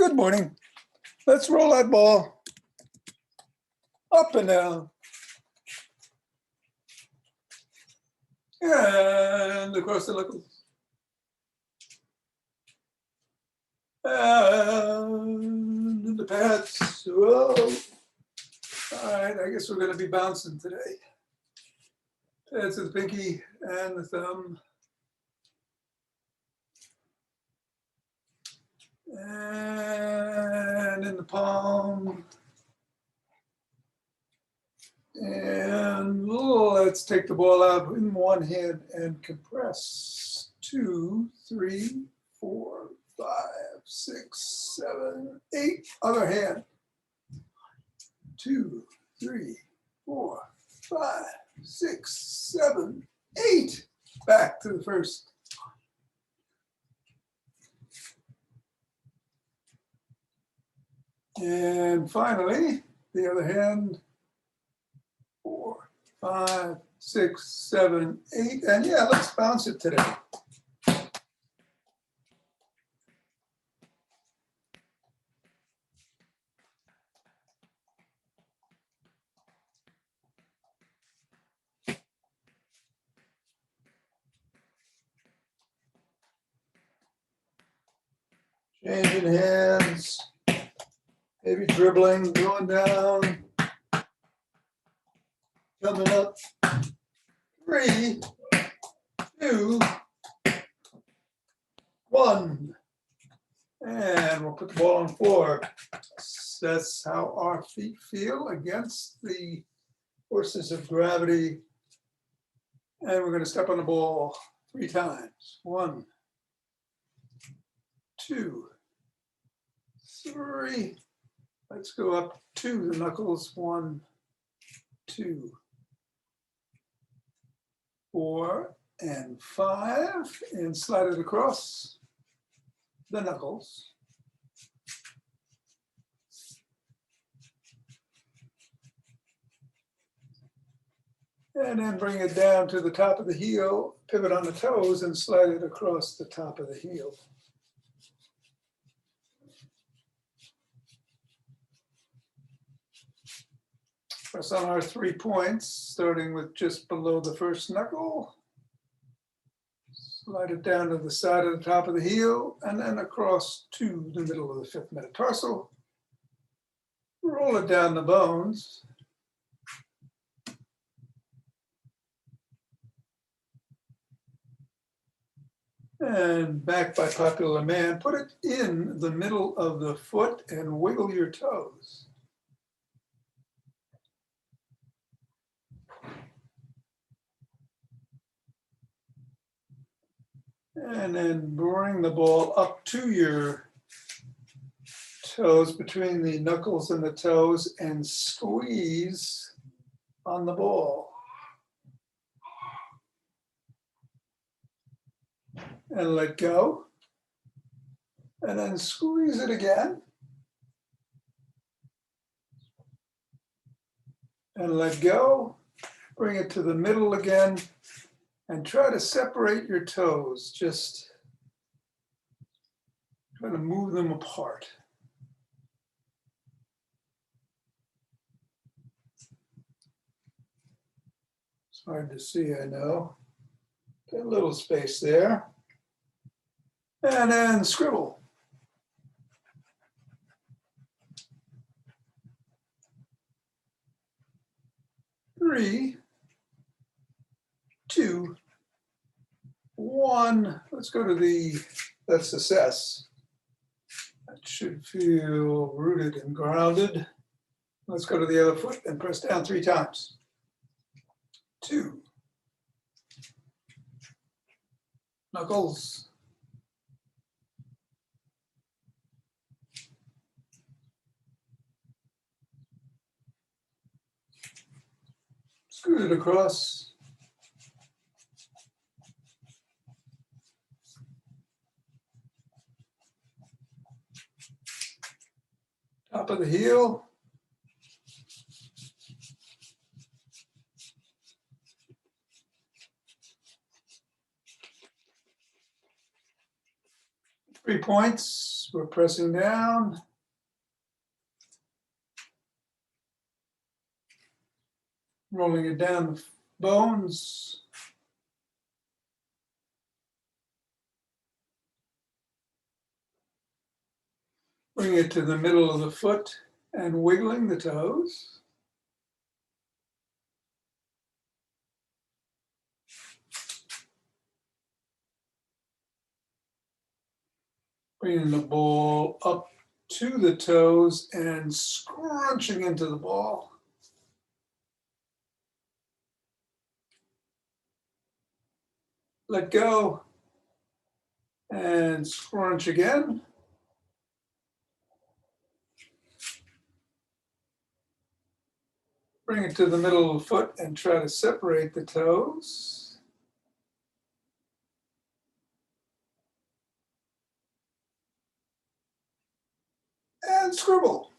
Good morning. Let's roll that ball up and down. And across the knuckles. And in the pads. Whoa. All right, I guess we're going to be bouncing today. Pads of the pinky and the thumb. And in the palm. And let's take the ball out in one hand and compress. 2, 3, 4, 5, 6, 7, 8. Other hand. 2, 3, 4, 5, 6, 7, 8. Back to the first. And finally, the other hand. 4, 5, 6, 7, 8. And yeah, let's bounce it today. Changing hands, maybe dribbling, going down, coming up. 3, 2, 1. And we'll put the ball on the floor. That's how our feet feel against the forces of gravity. And we're going to step on the ball 3 times. 1, 2, 3. Let's go up to the knuckles. 1, 2, 4, and 5. And slide it across the knuckles. And then bring it down to the top of the heel, pivot on the toes, and slide it across the top of the heel. Press on our 3 points, starting with just below the first knuckle. Slide it down to the side of the top of the heel, and then across to the middle of the 5th metatarsal. Roll it down the bones. And back by popular demand, put it in the middle of the foot and wiggle your toes. And then bring the ball up to your toes, between the knuckles and the toes, and squeeze on the ball. And let go. And then squeeze it again. And let go. Bring it to the middle again. And try to separate your toes. Just try to move them apart. It's hard to see, I know. Get a little space there. And then scribble. Three, 2, 1. Let's go to let's assess. That should feel rooted and grounded. Let's go to the other foot and press down 3 times. 2. Knuckles. Scoot it across. Top of the heel. Three points. So we're pressing down. Rolling it down the bones. Bring it to the middle of the foot and wiggling the toes. Bringing the ball up to the toes and scrunching into the ball. Let go and scrunch again. Bring it to the middle of the foot and try to separate the toes. And scribble.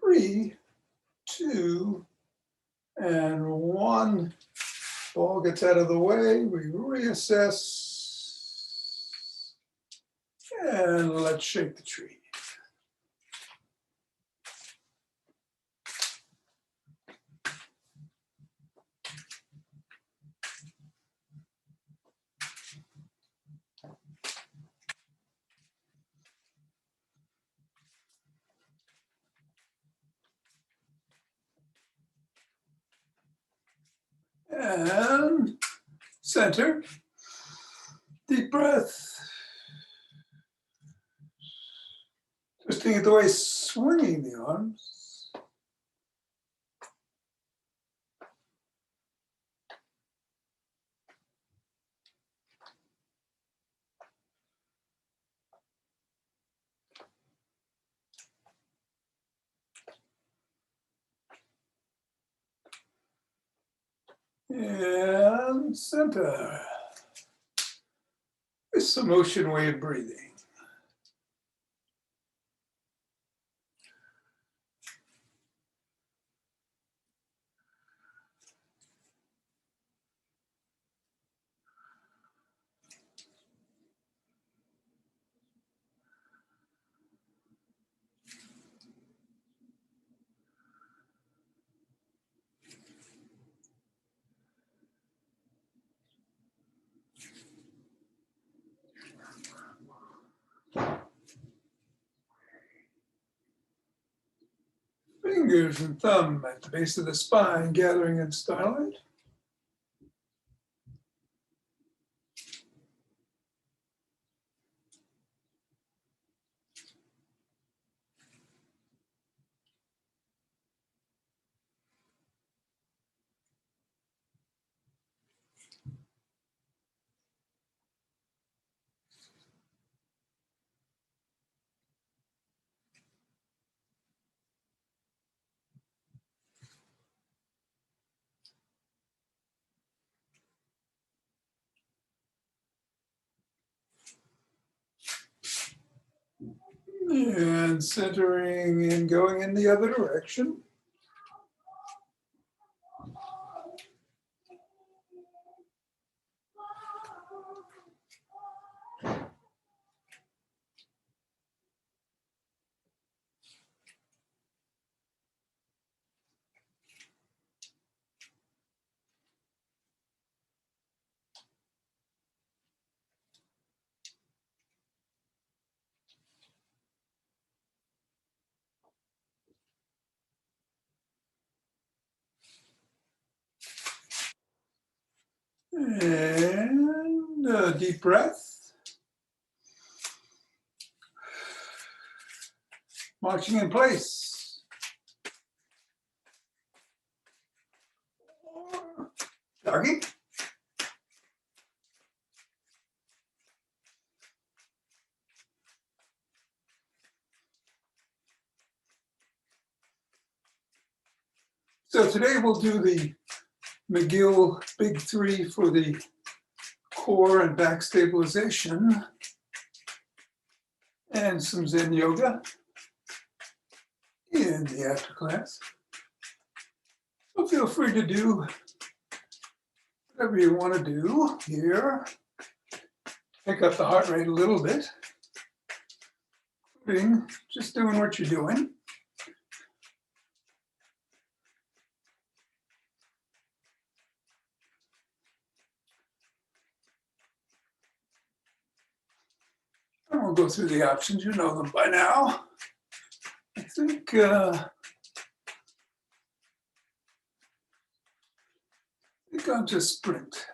Three, two, and one. Ball gets out of the way. We reassess. And let's shake the tree. And center. Deep breath. Twisting it the way, swinging the arms. And center. It's a motion way of breathing. Fingers and thumb at the base of the spine, gathering in starlight. And centering and going in the other direction. And a deep breath. Marching in place. Doggy. So today we'll do the McGill Big Three for the core and back stabilization and some Zen yoga in the after class. So feel free to do whatever you want to do here. Pick up the heart rate a little bit, including just doing what you're doing. And we'll go through the options. You know them by now. I think I'll just sprint.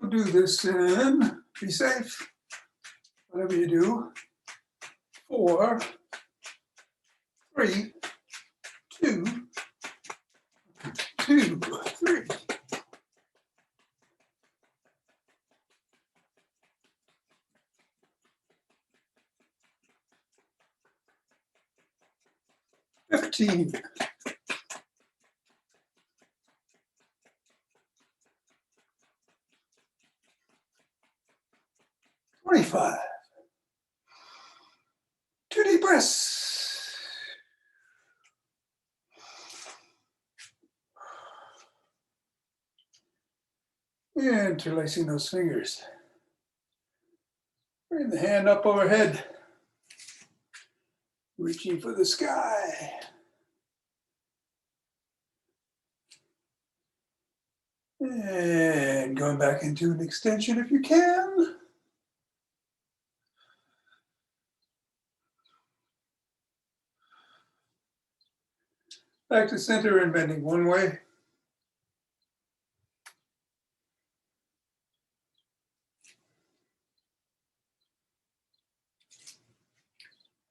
We'll do this in, be safe, whatever you do. 4, 3, 2, 2, 3. $15. 25. 2 deep breaths. Interlacing those fingers. Bring the hand up overhead. Reaching for the sky. And going back into an extension if you can. Back to center and bending one way.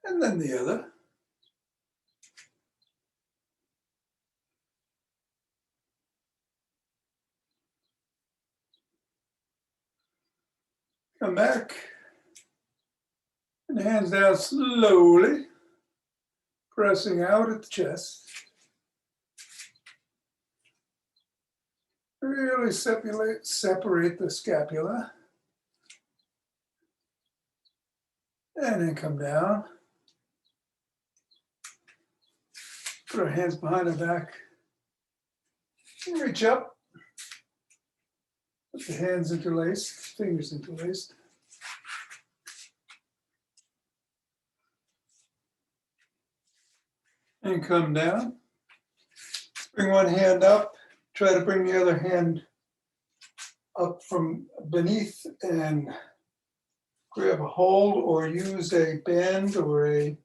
And then the other. Come back. And hands down slowly. Pressing out at the chest. Really separate the scapula. And then come down. Put our hands behind our back. And reach up. Put the hands interlaced, fingers interlaced. And come down. Bring one hand up. Try to bring the other hand up from beneath and grab a hold or use a band or a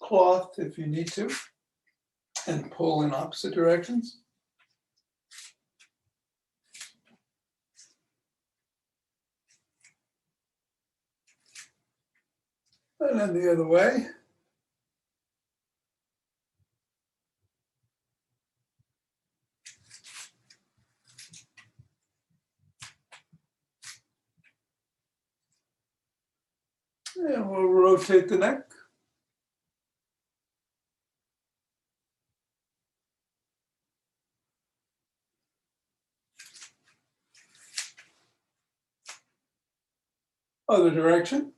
cloth if you need to and pull in opposite directions. And then the other way. And we'll rotate the neck. Other direction.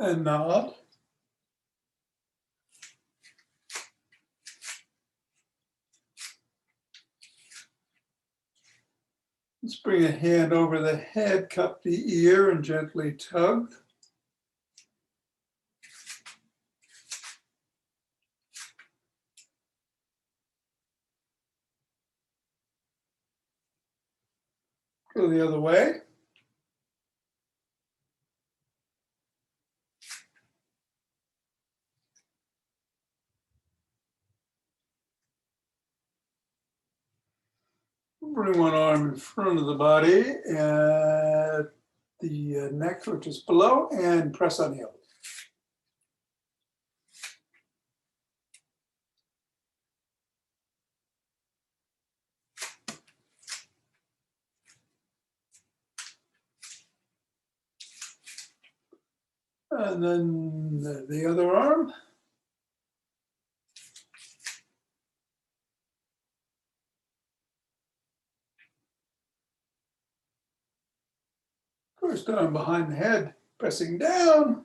And nod. Let's bring a hand over the head, cup the ear, and gently tug. Go the other way. Bring one arm in front of the body at the neck, which is below, and press on the elbow. And then the other arm. First arm behind the head, pressing down.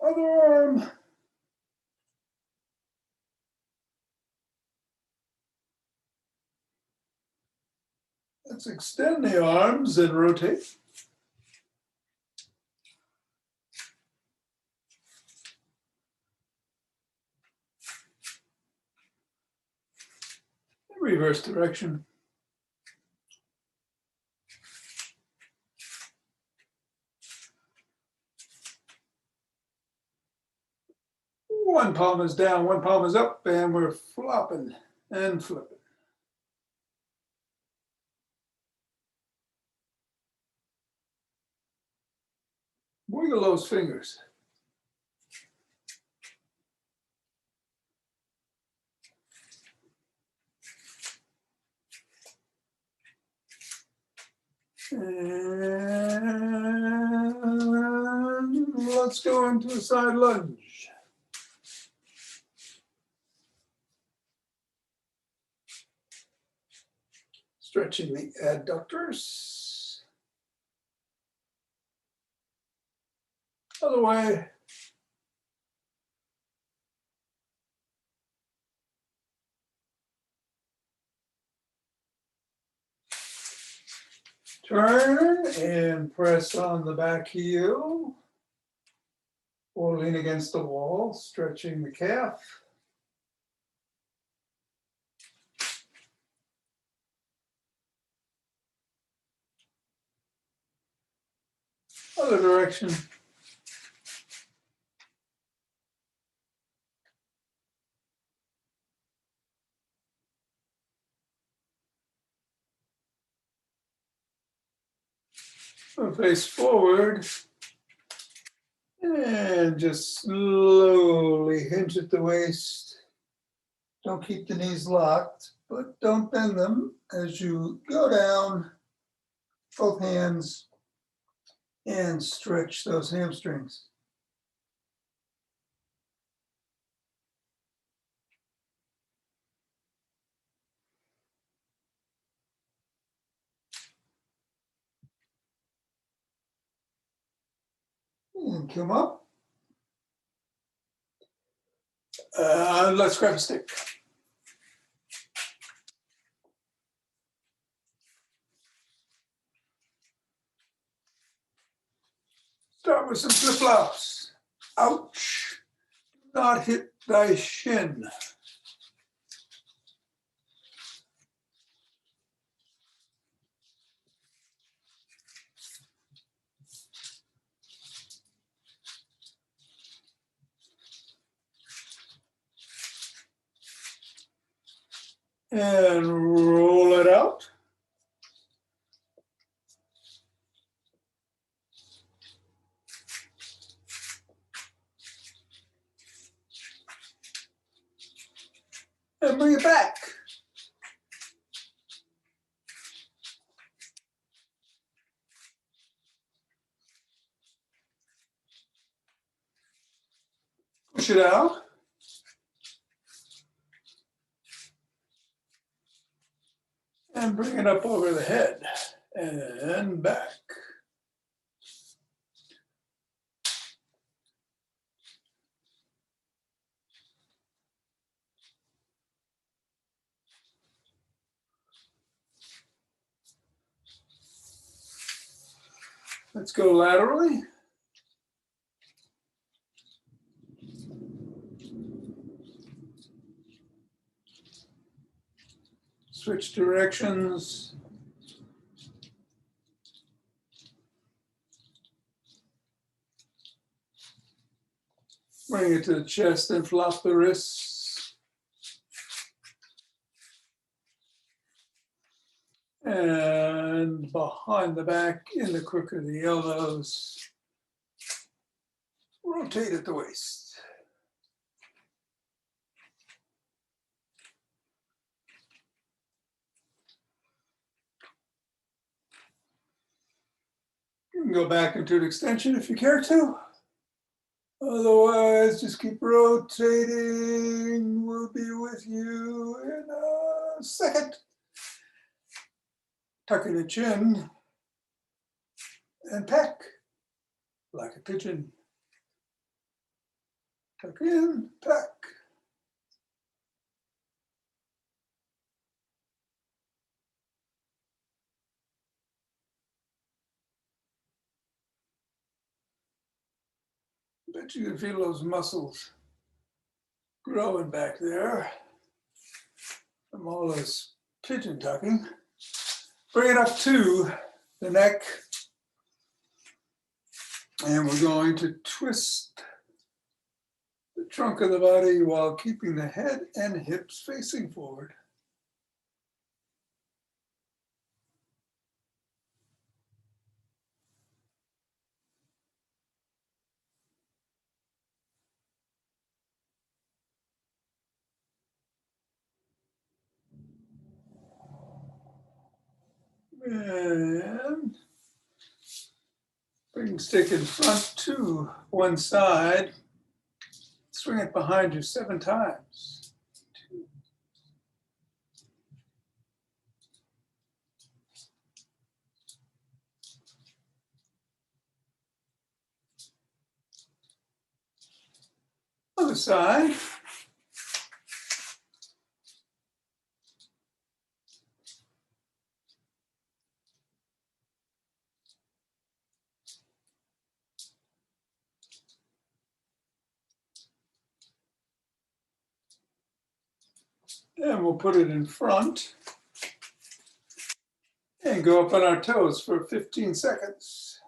Other arm. Let's extend the arms and rotate. Reverse direction. One palm is down, one palm is up, and we're flopping and flipping. Wiggle those fingers. And let's go into a side lunge. Stretching the adductors. Other way. Turn and press on the back heel. Or lean against the wall, stretching the calf. Other direction. Face forward. And just slowly hinge at the waist. Don't keep the knees locked, but don't bend them as you go down, both hands, and stretch those hamstrings. And come up. Let's grab a stick. Start with some flip-flops. Ouch. Do not hit thy shin. And roll it out. And bring it back. Push it out. And bring it up over the head and back. Let's go laterally. Switch directions. Bring it to the chest and flop the wrists. And behind the back in the crook of the elbows. Rotate at the waist. You can go back into an extension if you care to. Otherwise, guys just keep rotating. We'll be with you in a second. Tucking the chin and peck like a pigeon. Tuck in, peck. Bet you can feel those muscles growing back there from all this pigeon tucking. Bring it up to the neck. And we're going to twist the trunk of the body while keeping the head and hips facing forward. And bring the stick in front to one side. Swing it behind you 7 times. 2. Other side. And we'll put it in front and go up on our toes for 15 seconds.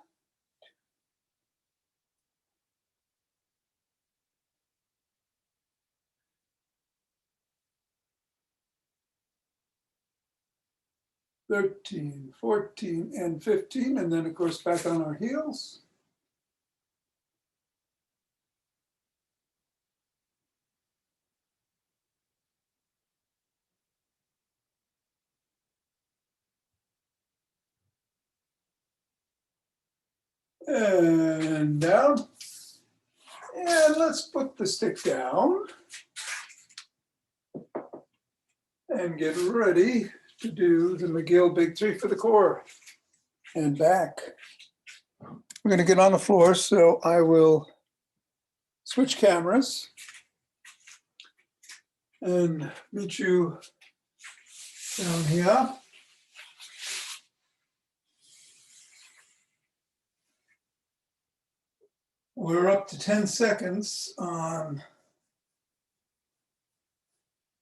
"13, 14, and 15, and then of course back on our heels. And down. And let's put the stick down and get ready to do the McGill Big 3 for the core and back. We're going to get on the floor, so I will switch cameras and meet you down here. We're up to 10 seconds on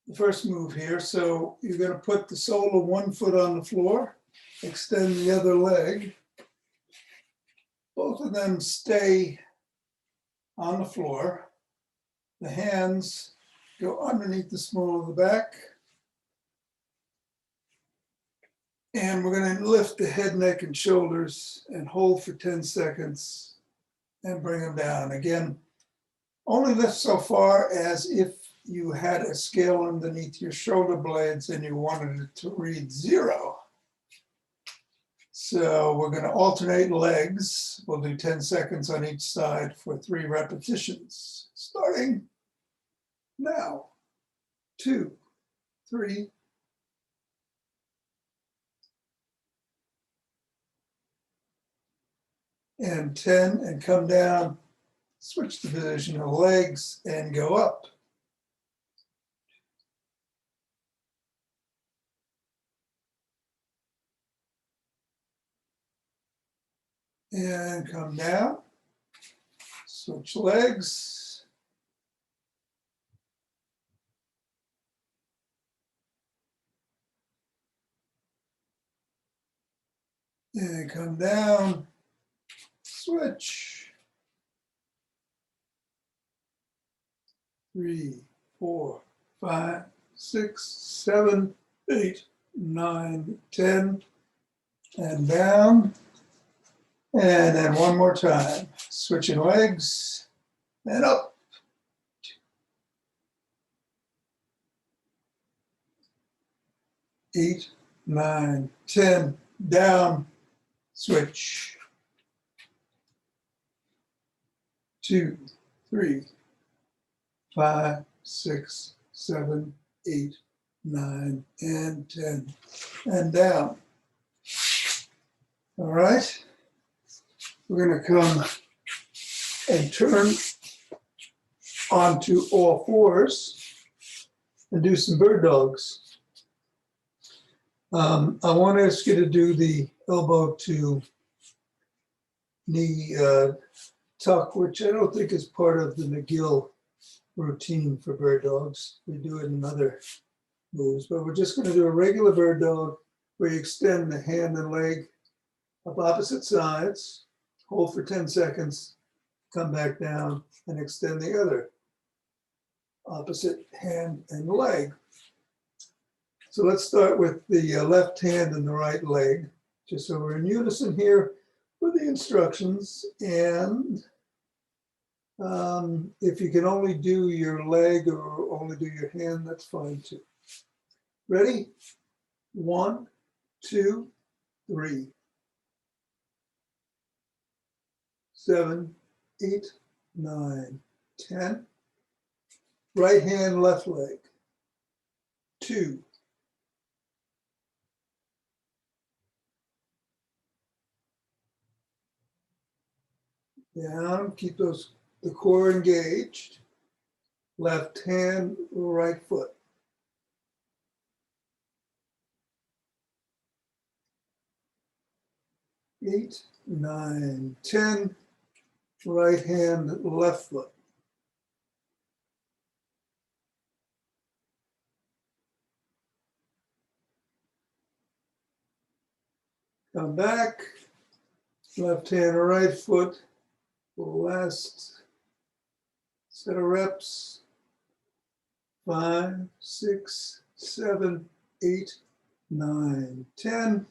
the first move here. So you're going to put the sole of one foot on the floor, extend the other leg. Both of them stay on the floor. The hands go underneath the small of the back. And we're going to lift the head, neck, and shoulders and hold for 10 seconds and bring them down. Again, only lift so far as if you had a scale underneath your shoulder blades and you wanted it to read 0. So we're going to alternate legs. We'll do 10 seconds on each side for 3 repetitions. Starting now. 2, 3. And 10, and come down. Switch the position of the legs and go up. And come down. Switch legs. And come down. Switch. 3, 4, 5, 6, 7, 8, 9, 10. And down. And then one more time. Switching legs. And up. 8, 9, 10. Down. Switch. 2, 3, 5, 6, 7, 8, 9, and 10, and down. All right. We're going to come and turn onto all fours and do some bird dogs. I want to ask you to do the elbow to knee tuck, which I don't think is part of the McGill routine for bird dogs. We do it in other moves, but we're just going to do a regular bird dog where you extend the hand and leg up opposite sides, hold for 10 seconds, come back down and extend the other opposite hand and leg. So let's start with the left hand and the right leg, just so we're in unison here with the instructions. And if you can only do your leg or only do your hand, that's fine too. Ready? 1, 2, 3, 7, 8, 9, 10. Right hand, left leg. 2. Down, keep the core engaged. Left hand, right foot. 8, 9, 10. Right hand, left foot. Come back. Left hand, right foot. Last set of reps. 5, 6, 7, 8, 9, 10.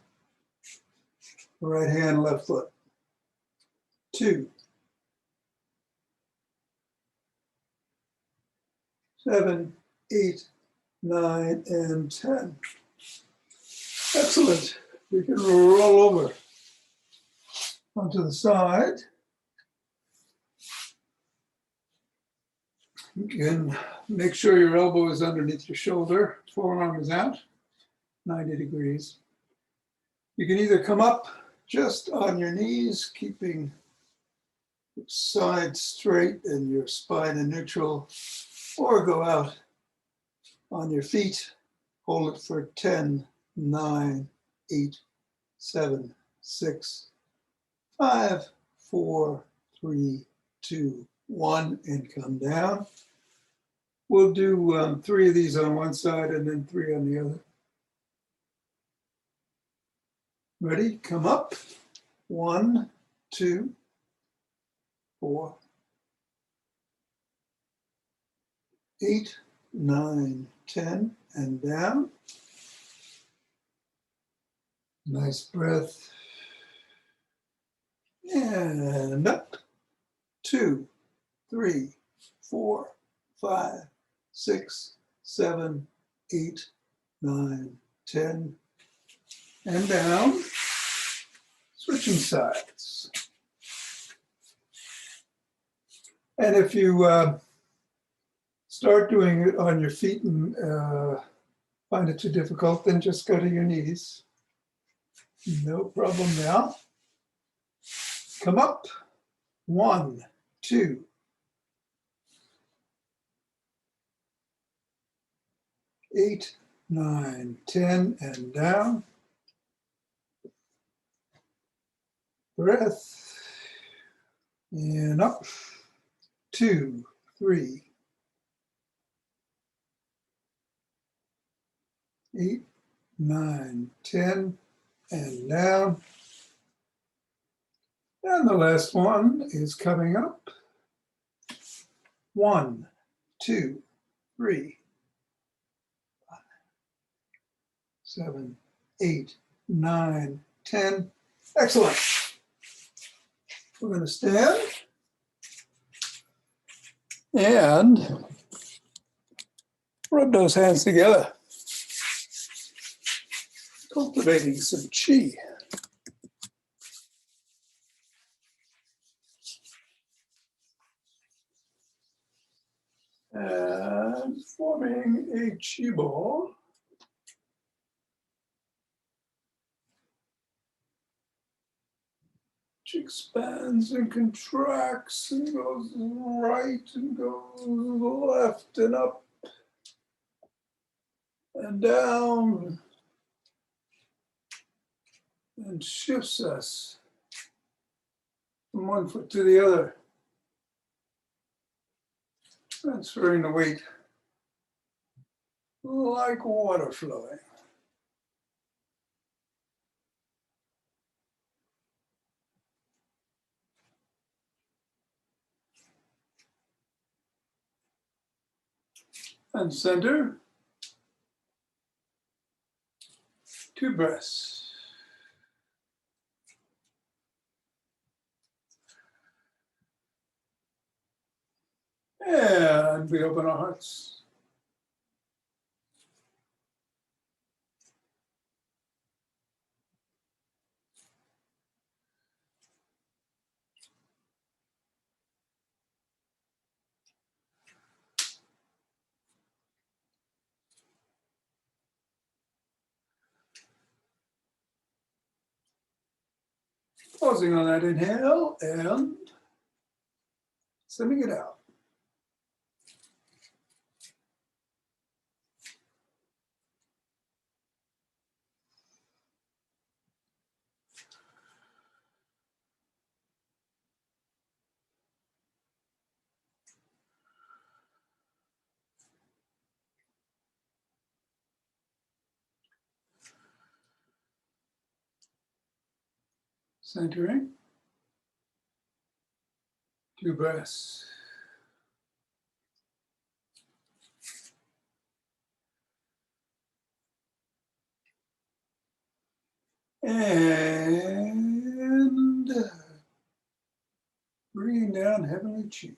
Right hand, left foot. 2, 7, 8, 9, and 10. Excellent. We can roll over onto the side. You can make sure your elbow is underneath your shoulder, forearm is out, 90 degrees. You can either come up just on your knees, keeping your side straight and your spine in neutral, or go out on your feet, hold it for 10, 9, 8, 7, 6, 5, 4, 3, 2, 1, and come down. We'll do 3 of these on one side and then 3 on the other. Ready? Come up. 1, 2, 4, 8, 9, 10, and down. Nice breath. And up. 2, 3, 4, 5, 6, 7, 8, 9, 10, and down. Switching sides. And if you start doing it on your feet and find it too difficult, then just go to your knees. No problem now. Come up. 1, 2, 8, 9, 10, and down. Breath. And up. 2, 3, 8, 9, 10, and down. And the last one is coming up. 1, 2, 3, 5, 7, 8, 9, 10. Excellent. We're going to stand and rub those hands together, cultivating some chi. and forming a chi ball. Which expands and contracts and goes right and goes left and up and down and shifts us from one foot to the other, transferring the weight like water flowing. And center, 2 breaths. And we open our hearts. Pausing on that inhale and sending it out. Centering, 2 breaths. And bringing down heavenly chi.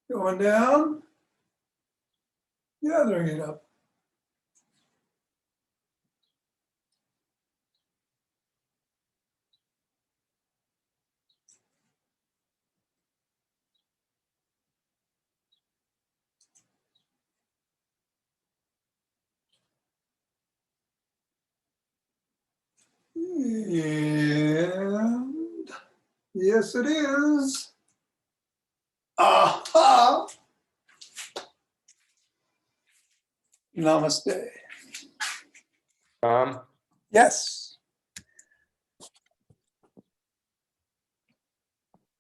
Going down, gathering it up. And yes, it is. Aha! Namaste. Yes.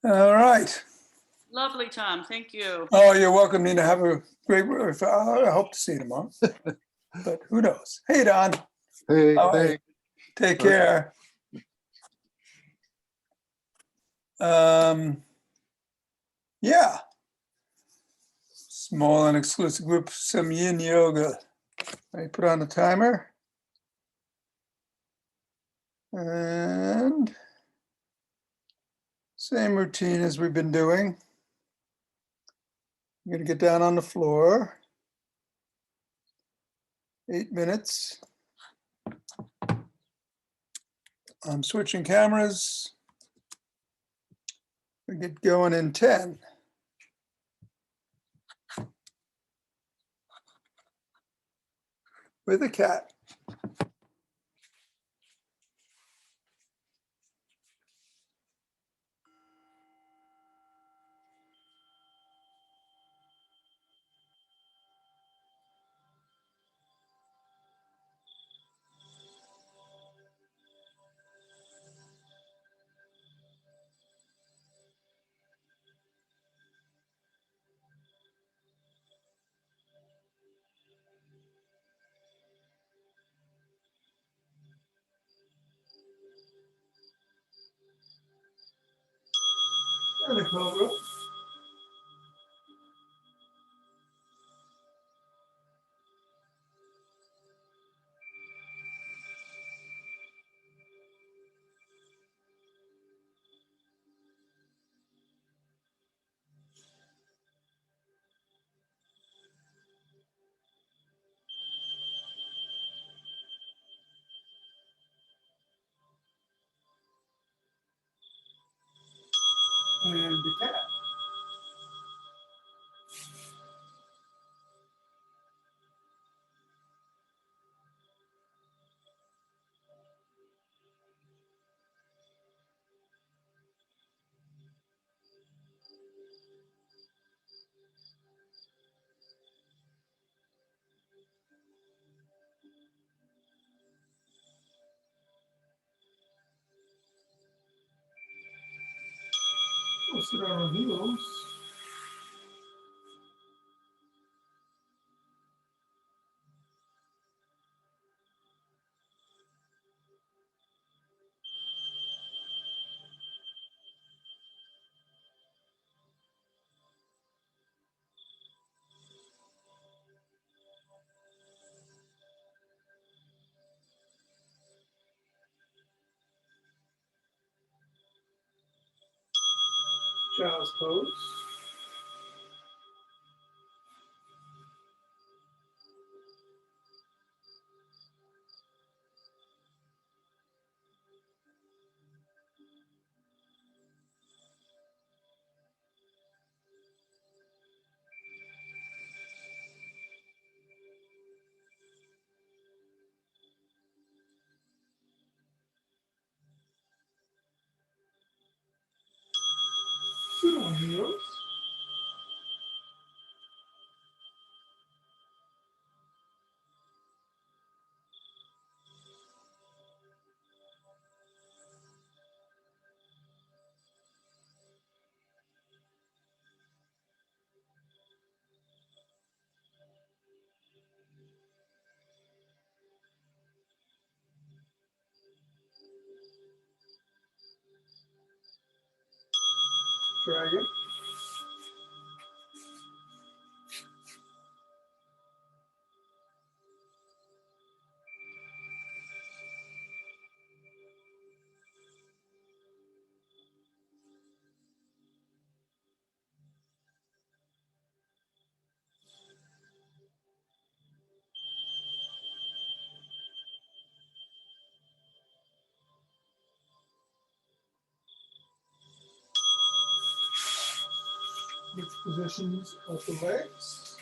All right. Lovely, Tom. Thank you. Oh, you're welcome, Nina. Have a great. I hope to see you tomorrow, but who knows? Hey, Don. Hey, All right. hey. Take care. Yeah. Small and exclusive group, some yin yoga. I put on the timer. And same routine as we've been doing. I'm going to get down on the floor. 8 minutes. I'm switching cameras. We get going in 10. With a cat. And a cobra. into cat. We'll sit on our heels. Child's pose. Sit on heels. Dragon. Mixed positions of the legs.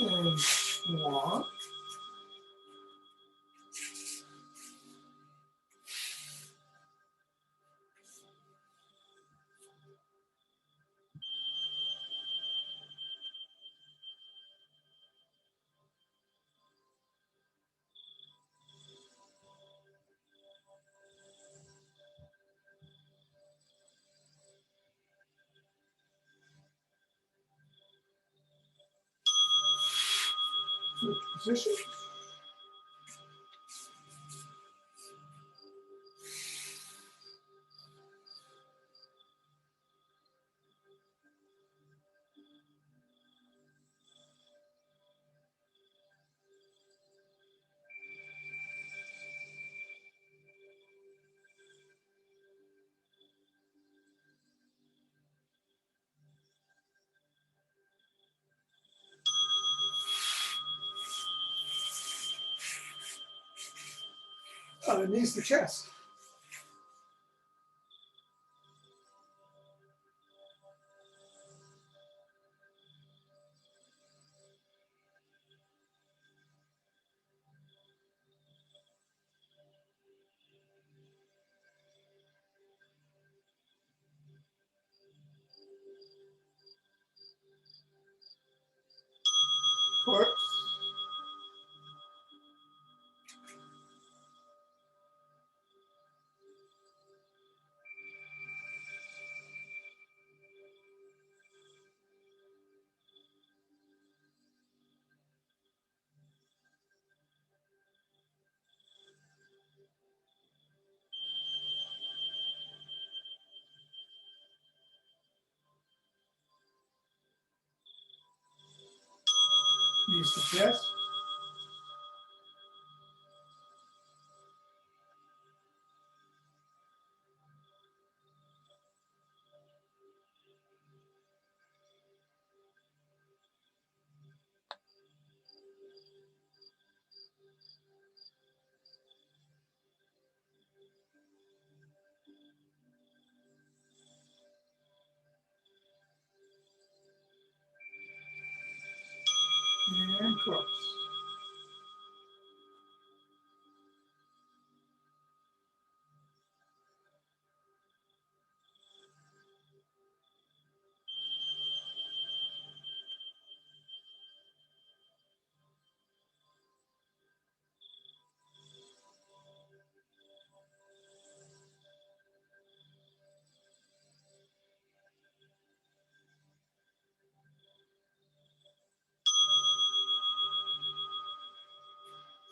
And swan. Switch position. Knees to chest. Corpse. you suggest? And close.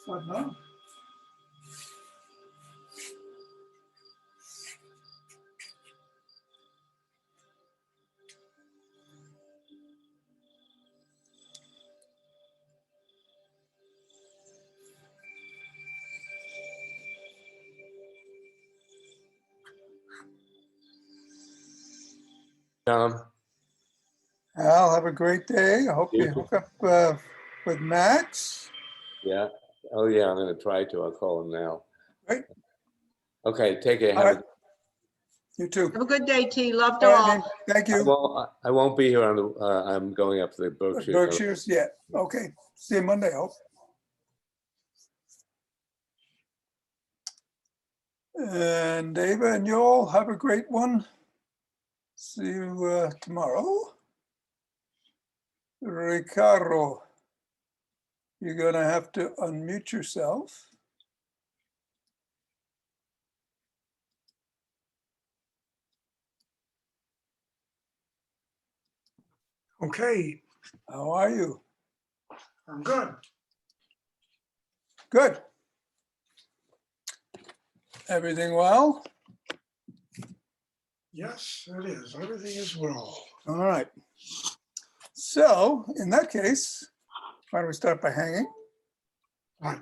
What now? Tom, Al, have a great day. I hope You you too. hook up with Max. yeah. Oh, yeah, I'm gonna try to. I'll call him now. Great. Okay, take care. All Have right. You too. Have a good day, T. Love to All right, all. Nick. Thank I you. won't be here on the, I'm going up to the Berkshires. Berkshires, yeah. Okay. See you Monday, I hope. And Ava and you all have a great one. See you tomorrow. Ricardo, you're gonna have to unmute yourself. Okay, How are you? I'm good. Good. Everything well? Yes, it is. Everything is well. All right. So in that case, why don't we start by hanging? Right.